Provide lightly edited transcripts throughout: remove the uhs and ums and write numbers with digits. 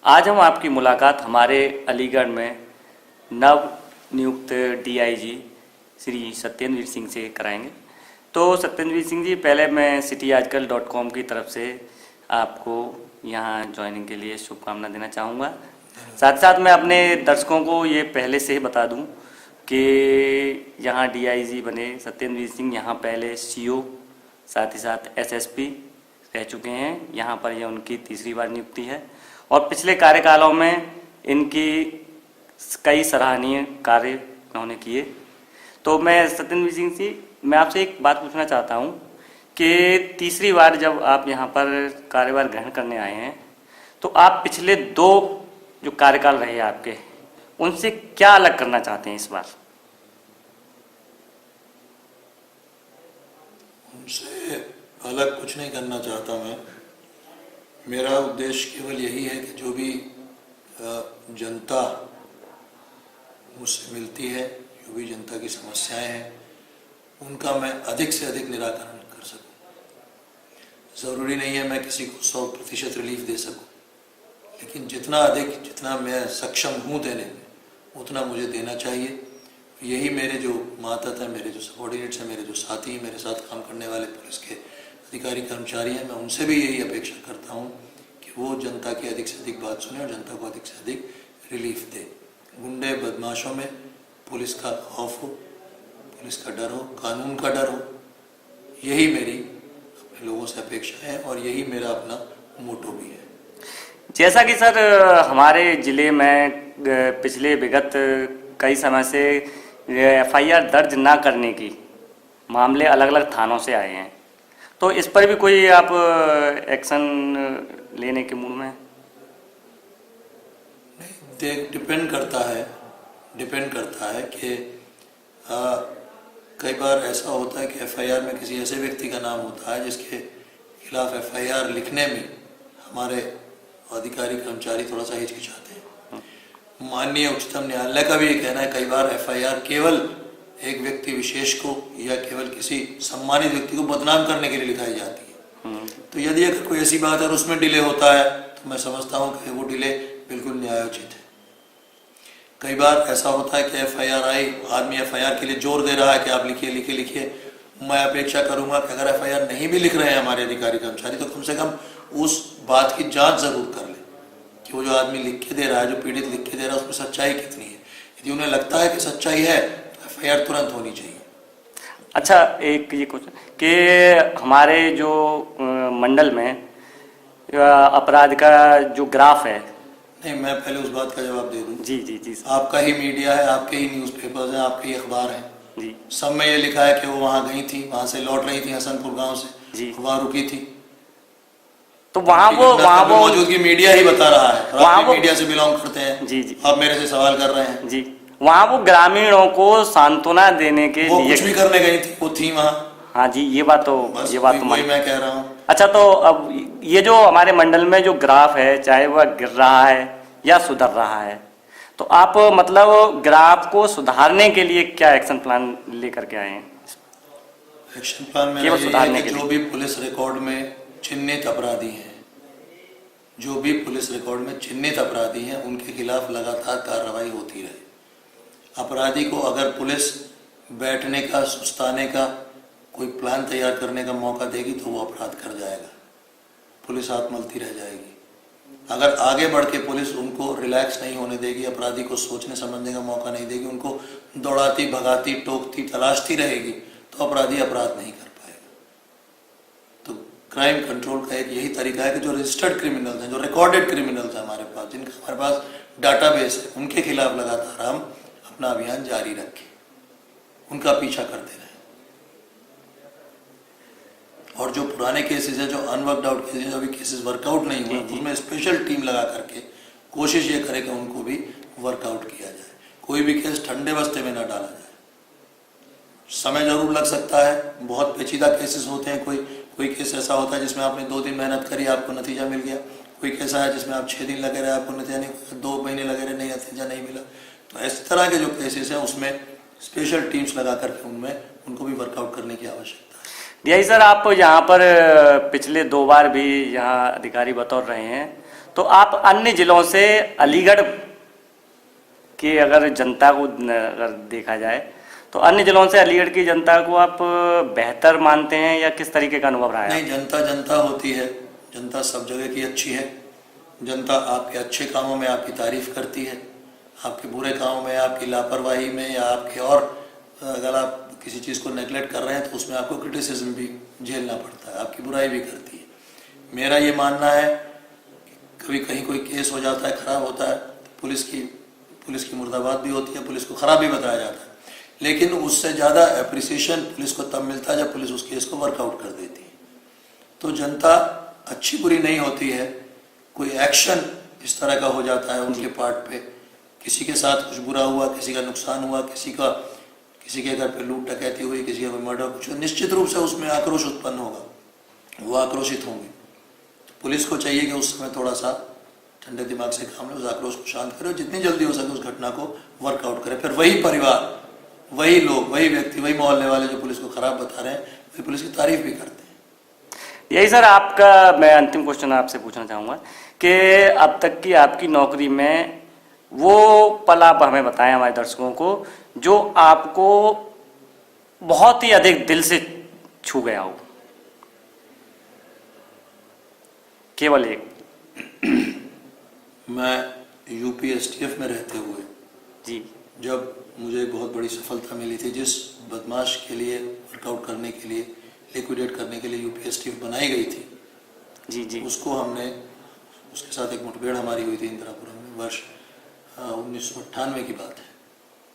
आज हम आपकी मुलाकात हमारे अलीगढ़ में नव नियुक्त डीआईजी श्री सत्येंद्र सिंह से कराएंगे। तो सत्येंद्र सिंह जी, पहले मैं cityajkal.com की तरफ से आपको यहाँ ज्वाइनिंग के लिए शुभकामना देना चाहूँगा। साथ साथ मैं अपने दर्शकों को ये पहले से ही बता दूँ कि यहाँ डीआईजी बने सत्येंद्र सिंह यहाँ पहले सीओ साथ ही साथ एसएसपी रह चुके हैं। यहाँ पर यह उनकी तीसरी बार नियुक्ति है और पिछले कार्यकालों में इनकी कई सराहनीय कार्य उन्होंने किए। तो मैं सत्येंद्र सिंह जी, मैं आपसे एक बात पूछना चाहता हूँ कि तीसरी बार जब आप यहाँ पर कार्यभार ग्रहण करने आए हैं तो आप पिछले 2 जो कार्यकाल रहे आपके, उनसे क्या अलग करना चाहते हैं इस बार? उनसे अलग कुछ नहीं करना चाहता मैं। मेरा उद्देश्य केवल यही है कि जो भी जनता मुझसे मिलती है, जो भी जनता की समस्याएं हैं, उनका मैं अधिक से अधिक निराकरण कर सकूं। ज़रूरी नहीं है मैं किसी को 100% रिलीफ दे सकूं, लेकिन जितना मैं सक्षम हूं देने में, उतना मुझे देना चाहिए। यही मेरे जो मातहत हैं, मेरे जो सबॉर्डिनेट्स हैं, मेरे जो साथी हैं, मेरे साथ काम करने वाले पुलिस के अधिकारी कर्मचारी हैं, मैं उनसे भी यही अपेक्षा करता हूं कि वो जनता की अधिक से अधिक बात सुने और जनता को अधिक से अधिक रिलीफ दे। गुंडे बदमाशों में पुलिस का खौफ हो, पुलिस का डर हो, कानून का डर हो, यही मेरी अपने लोगों से अपेक्षा है और यही मेरा अपना मोटो भी है। जैसा कि सर हमारे ज़िले में पिछले विगत कई समय से एफआईआर दर्ज ना करने की मामले अलग अलग थानों से आए हैं, तो इस पर भी कोई आप एक्शन लेने के मूड में? नहीं, डिपेंड करता है कि कई बार ऐसा होता है कि एफआईआर में किसी ऐसे व्यक्ति का नाम होता है जिसके खिलाफ एफआईआर लिखने में हमारे अधिकारी कर्मचारी थोड़ा सा हिचकिचाते हैं। माननीय उच्चतम न्यायालय का भी ये कहना है, कई बार एफआईआर केवल एक व्यक्ति विशेष को या केवल किसी सम्मानित व्यक्ति को बदनाम करने के लिए लिखाई जाती है। तो यदि अगर कोई ऐसी बात है और उसमें डिले होता है तो मैं समझता हूँ कि वो डिले बिल्कुल न्यायोचित है। कई बार ऐसा होता है कि एफआईआर आई, आदमी एफआईआर के लिए जोर दे रहा है कि आप लिखिए। मैं अपेक्षा करूंगा कि अगर एफआईआर नहीं भी लिख रहे हैं हमारे अधिकारी कर्मचारी, तो कम से कम उस बात की जांच जरूर कर ले कि वो जो आदमी लिख के दे रहा है, जो पीड़ित लिख के दे रहा है, उसमें सच्चाई कितनी है। यदि उन्हें लगता है कि सच्चाई है तो एफआईआर तुरंत होनी चाहिए। अच्छा, एक ये क्वेश्चन कि हमारे जो मंडल में अपराध का जो ग्राफ है। नहीं, मैं पहले उस बात का जवाब दे दूं। जी आपका ही मीडिया है, आपके ही न्यूज़पेपर्स हैं, आपके ही अखबार हैं जी। सब में ये लिखा है कि वो वहाँ गई थी, वहाँ से लौट रही थी हसनपुर गांव से जी, वहाँ रुकी थी। तो वहाँ वो मौजूदगी मीडिया ही बता रहा है। वहाँ वो मीडिया से बिलोंग करते हैं। जी। आप मेरे से सवाल कर रहे हैं। जी, वहाँ वो ग्रामीणों को सांत्वना देने के लिए कुछ भी करने गई थी, वो थी वहाँ। हाँ जी, ये बात तो मैं कह रहा हूँ। अच्छा, तो अब ये जो हमारे मंडल में जो ग्राफ है, चाहे वह गिर रहा है या सुधर रहा है, तो आप मतलब ग्राफ को सुधारने के लिए क्या एक्शन प्लान लेकर के आए हैं? एक्शन प्लान में जो भी पुलिस रिकॉर्ड में चिन्हित अपराधी हैं, उनके खिलाफ लगातार कार्रवाई होती रहे। अपराधी को अगर पुलिस बैठने का, सुस्ताने का, कोई प्लान तैयार करने का मौका देगी तो वो अपराध कर जाएगा, पुलिस हाथ मलती रह जाएगी। अगर आगे बढ़ के पुलिस उनको रिलैक्स नहीं होने देगी, अपराधी को सोचने समझने का मौका नहीं देगी, उनको दौड़ाती, भगाती, टोकती, तलाशती रहेगी, तो अपराधी अपराध नहीं कर पाएगा। तो क्राइम कंट्रोल का एक यही तरीका है कि जो रजिस्टर्ड क्रिमिनल्स हैं, जो रिकॉर्डेड क्रिमिनल्स हैं हमारे पास, जिनका हमारे पास डाटाबेस है, उनके खिलाफ लगातार हम अपना अभियान जारी रखें, उनका पीछा करते रहें। और जो पुराने केसेस हैं, जो अनवर्कड आउट केसेस हैं, जो अभी केसेस वर्कआउट नहीं हुए, उसमें स्पेशल टीम लगा करके कोशिश ये करे कि उनको भी वर्कआउट किया जाए। कोई भी केस ठंडे बस्ते में ना डाला जाए। समय जरूर लग सकता है, बहुत पेचीदा केसेस होते हैं। कोई केस ऐसा होता है जिसमें आपने 2 दिन मेहनत करी, आपको नतीजा मिल गया। कोई केस है जिसमें आप 6 दिन लगे रहे, आपको नतीजा नहीं, 2 महीने लगे रहे, नहीं नतीजा नहीं मिला। तो इस तरह के जो केसेस हैं उसमें स्पेशल टीम्स लगा करके उनको भी वर्कआउट करने की आवश्यकता है। डीआई सर, आप यहाँ पर पिछले 2 बार भी यहाँ अधिकारी बतौर रहे हैं, तो आप अन्य जिलों से अलीगढ़ के अगर जनता को अगर देखा जाए तो अन्य जिलों से अलीगढ़ की जनता को आप बेहतर मानते हैं या किस तरीके का अनुभव रहा है? नहीं, जनता जनता होती है, जनता सब जगह की अच्छी है। जनता आपके अच्छे कामों में आपकी तारीफ करती है, आपके बुरे कामों में, आपकी लापरवाही में या आपके और अगर आप किसी चीज़ को नेगलेक्ट कर रहे हैं तो उसमें आपको क्रिटिसिज्म भी झेलना पड़ता है, आपकी बुराई भी करती है। मेरा ये मानना है कभी कहीं कोई केस हो जाता है, खराब होता है, तो पुलिस की मुर्दाबाद भी होती है, पुलिस को खराब भी बताया जाता है, लेकिन उससे ज़्यादा एप्रिसिएशन पुलिस को तब मिलता है जब पुलिस उस केस को वर्कआउट कर देती है। तो जनता अच्छी बुरी नहीं होती है, कोई एक्शन इस तरह का हो जाता है उनके पार्ट पे, किसी के साथ कुछ बुरा हुआ, किसी का नुकसान हुआ, किसी के घर पे लूट डकैती हुई, किसी का मर्डर, कुछ निश्चित रूप से उसमें आक्रोश उत्पन्न होगा, वो आक्रोशित होंगे। तो पुलिस को चाहिए कि उस समय थोड़ा सा ठंडे दिमाग से काम ले, उस आक्रोश को शांत करे और जितनी जल्दी हो सके उस घटना को वर्कआउट करे। फिर वही परिवार, वही लोग, वही व्यक्ति, वही मोहल्ले वाले जो पुलिस को खराब बता रहे हैं, वही पुलिस की तारीफ भी करते हैं। यही सर आपका मैं अंतिम क्वेश्चन आपसे पूछना चाहूँगा कि अब तक की आपकी नौकरी में वो पल आप हमें बताएं हमारे दर्शकों को जो आपको बहुत ही अधिक दिल से छू गया हो, केवल एक। मैं यूपी एसटीएफ में रहते हुए जी, जब मुझे बहुत बड़ी सफलता मिली थी, जिस बदमाश के लिए वर्कआउट करने के लिए, लिक्विडेट करने के लिए यूपी एसटीएफ बनाई गई थी, जी जी, उसको उसके साथ एक मुठभेड़ हमारी हुई थी इंदिरापुरम में, वर्ष 1998 की बात है।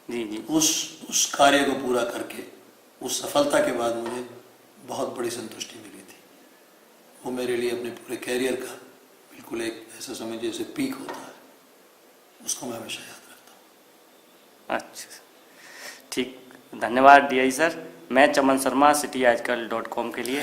जी जी, उस कार्य को पूरा करके, उस सफलता के बाद मुझे बहुत बड़ी संतुष्टि मिली थी। वो मेरे लिए अपने पूरे कैरियर का बिल्कुल एक ऐसा समझिए जैसे पीक होता है, उसको मैं हमेशा याद रखता हूँ। अच्छा, ठीक, धन्यवाद डीआई सर। मैं चमन शर्मा, cityajkal.com के लिए।